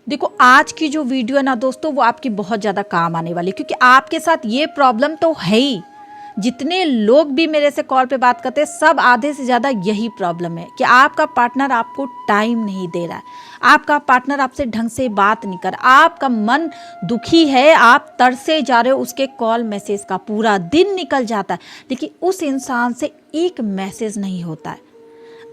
देखो आज की जो वीडियो है ना दोस्तों, वो आपकी बहुत ज़्यादा काम आने वाली है, क्योंकि आपके साथ ये प्रॉब्लम तो है ही। जितने लोग भी मेरे से कॉल पे बात करते हैं, सब आधे से ज़्यादा यही प्रॉब्लम है कि आपका पार्टनर आपको टाइम नहीं दे रहा है, आपका पार्टनर आपसे ढंग से बात नहीं कर रहा, आपका मन दुखी है, आप तरसे जा रहे हो उसके कॉल मैसेज का, पूरा दिन निकल जाता है लेकिन उस इंसान से एक मैसेज नहीं होता है।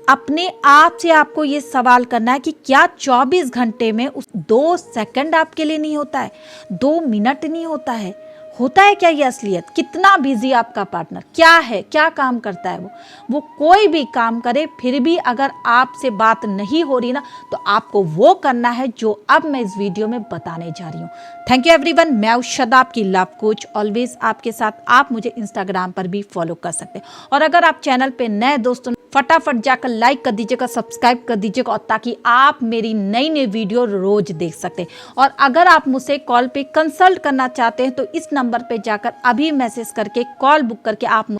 अपने आप से आपको ये सवाल करना है कि क्या 24 घंटे में उस 2 सेकंड आपके लिए नहीं होता है, 2 मिनट नहीं होता है क्या ये असलियत? कितना बिजी आपका पार्टनर, क्या है, क्या काम करता है वो कोई भी काम करे फिर भी अगर आपसे बात नहीं हो रही ना, तो आपको वो करना है जो अब मैं इस वीडियो में बताने जा रही हूँ। थैंक यू एवरीवन, मैं उषदा आपकी लव कोच, ऑलवेज आपके साथ। आप मुझे इंस्टाग्राम पर भी फॉलो कर सकते हैं, और अगर आप चैनल पे नए दोस्तों फटाफट जाकर लाइक कर दीजिएगा, सब्सक्राइब कर दीजिएगा, और ताकि आप मेरी नई नई वीडियो रोज देख सकते हैं। और अगर आप मुझसे कॉल पे कंसल्ट करना चाहते हैं तो इस नंबर पे जाकर अभी मैसेज करके कॉल बुक करके आप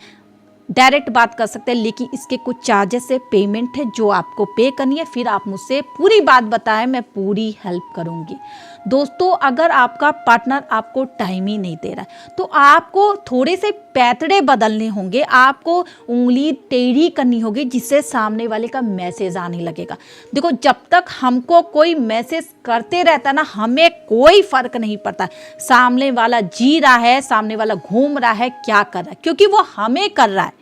डायरेक्ट बात कर सकते हैं, लेकिन इसके कुछ चार्जेस है, पेमेंट है जो आपको पे करनी है। फिर आप मुझसे पूरी बात बताएं, मैं पूरी हेल्प करूंगी। दोस्तों अगर आपका पार्टनर आपको टाइम ही नहीं दे रहा है तो आपको थोड़े से पैतड़े बदलने होंगे, आपको उंगली टेढ़ी करनी होगी जिससे सामने वाले का मैसेज आने लगेगा। देखो जब तक हमको कोई मैसेज करते रहता ना, हमें कोई फर्क नहीं पड़ता सामने वाला जी रहा है, सामने वाला घूम रहा है, क्या कर रहा है, क्योंकि वो हमें कर रहा है,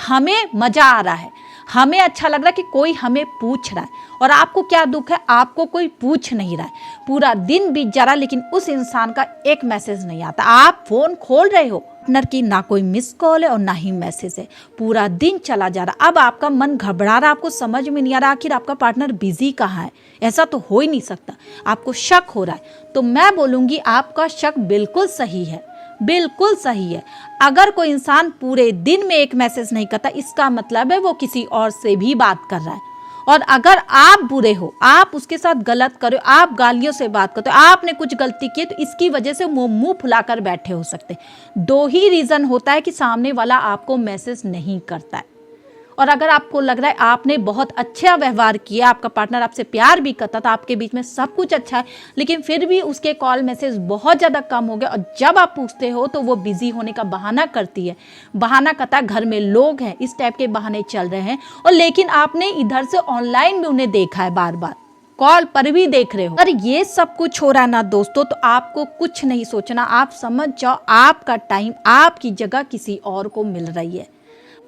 हमें मजा आ रहा है, हमें अच्छा लग रहा है कि कोई हमें पूछ रहा है। और आपको क्या दुख है, आपको कोई पूछ नहीं रहा है, पूरा दिन बीत जा रहा है लेकिन उस इंसान का एक मैसेज नहीं आता। आप फोन खोल रहे हो, पार्टनर की ना कोई मिस कॉल है और ना ही मैसेज है, पूरा दिन चला जा रहा। अब आपका मन घबरा रहा, आपको समझ में नहीं आ रहा आखिर आपका पार्टनर बिजी कहाँ है। ऐसा तो हो ही नहीं सकता, आपको शक हो रहा है। तो मैं बोलूंगी आपका शक बिल्कुल सही है, बिल्कुल सही है। अगर कोई इंसान पूरे दिन में एक मैसेज नहीं करता, इसका मतलब है वो किसी और से भी बात कर रहा है। और अगर आप बुरे हो, आप उसके साथ गलत करो, आप गालियों से बात करते हो, आपने कुछ गलती की, तो इसकी वजह से वो मुंह फुलाकर बैठे हो सकते। 2 ही रीजन होता है कि सामने वाला आपको मैसेज नहीं करता है। और अगर आपको लग रहा है आपने बहुत अच्छा व्यवहार किया, आपका पार्टनर आपसे प्यार भी करता था, आपके बीच में सब कुछ अच्छा है, लेकिन फिर भी उसके कॉल मैसेज बहुत ज़्यादा कम हो गया, और जब आप पूछते हो तो वो बिजी होने का बहाना करती है, बहाना करता घर में लोग हैं, इस टाइप के बहाने चल रहे हैं। और लेकिन आपने इधर से ऑनलाइन भी उन्हें देखा है, बार बार कॉल पर भी देख रहे हो। अगर ये सब कुछ हो रहा है ना दोस्तों, तो आपको कुछ नहीं सोचना, आप समझ जाओ आपका टाइम, आपकी जगह किसी और को मिल रही है।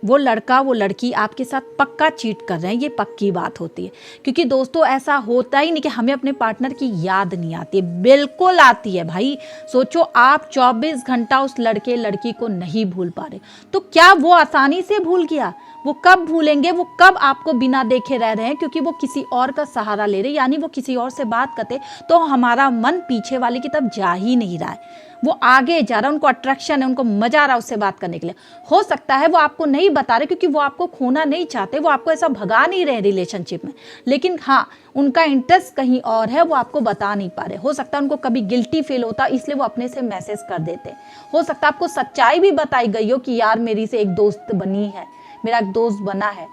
वो लड़का वो लड़की आपके साथ पक्का चीट कर रहे हैं, ये पक्की बात होती है। क्योंकि दोस्तों ऐसा होता ही नहीं कि हमें अपने पार्टनर की याद नहीं आती है, बिल्कुल आती है भाई। सोचो आप 24 घंटा उस लड़के लड़की को नहीं भूल पा रहे, तो क्या वो आसानी से भूल गया? वो कब भूलेंगे, वो कब आपको बिना देखे रह रहे हैं, क्योंकि वो किसी और का सहारा ले रहे, यानी वो किसी और से बात करते तो हमारा मन पीछे वाले की तरफ जा ही नहीं रहा है, वो आगे जा रहा है, उनको अट्रैक्शन है, उनको मजा आ रहा है उससे बात करने के लिए। हो सकता है वो आपको नहीं बता रहे क्योंकि वो आपको खोना नहीं चाहते, वो आपको ऐसा भगा नहीं रहे रिलेशनशिप में, लेकिन हाँ उनका इंटरेस्ट कहीं और है, वो आपको बता नहीं पा रहे। हो सकता है उनको कभी गिल्टी फील होता, इसलिए वो अपने से मैसेज कर देते। हो सकता है आपको सच्चाई भी बताई गई हो कि यार मेरी से एक दोस्त बनी है, मेरा एक दोस्त बना है,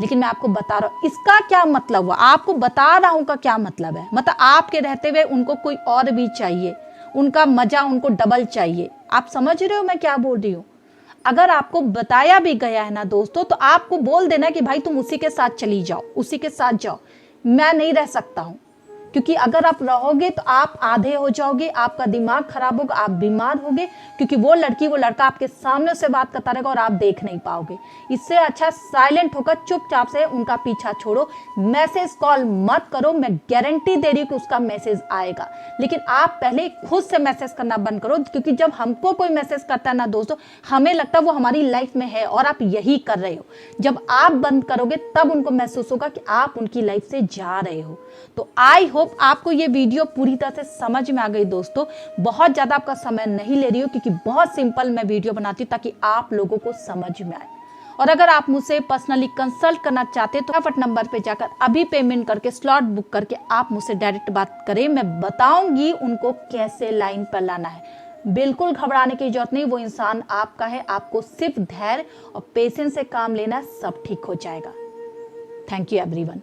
लेकिन मैं आपको बता रहा हूँ। इसका क्या मतलब हुआ, आपको बता रहा हूँ का क्या मतलब है? मतलब आपके रहते हुए उनको कोई और भी चाहिए, उनका मजा उनको डबल चाहिए। आप समझ रहे हो मैं क्या बोल रही हूँ? अगर आपको बताया भी गया है ना दोस्तों, तो आपको बोल देना कि भाई तुम उसी के साथ चली जाओ, उसी के साथ जाओ, मैं नहीं रह सकता हूँ। क्योंकि अगर आप रहोगे तो आप आधे हो जाओगे, आपका दिमाग खराब होगा, आप बीमार होगे, क्योंकि वो लड़की वो लड़का आपके सामने से बात करता रहेगा और आप देख नहीं पाओगे। इससे अच्छा साइलेंट होकर चुपचाप से उनका पीछा छोड़ो, मैसेज कॉल मत करो। मैं गारंटी दे रही हूँ कि उसका मैसेज आएगा, लेकिन आप पहले खुद से मैसेज करना बंद करो। क्योंकि जब हमको कोई मैसेज करता है ना दोस्तों, हमें लगता है वो हमारी लाइफ में है और आप यही कर रहे हो। जब आप बंद करोगे तब उनको महसूस होगा कि आप उनकी लाइफ से जा रहे हो। तो आई होप आपको ये वीडियो पूरी तरह से समझ में आ गई दोस्तों। बहुत ज्यादा आपका समय नहीं ले रही हूँ, क्योंकि बहुत सिंपल मैं वीडियो बनाती हूँ ताकि आप लोगों को समझ में आए। और अगर आप मुझसे पर्सनली कंसल्ट करना चाहते हैं तो फटाफट नंबर पे जाकर अभी पेमेंट करके स्लॉट बुक करके आप मुझसे डायरेक्ट बात करें, मैं बताऊंगी उनको कैसे लाइन पर लाना है। बिल्कुल घबराने की जरूरत नहीं, वो इंसान आपका है, आपको सिर्फ धैर्य और पेशेंस से काम लेना, सब ठीक हो जाएगा। Thank you everyone.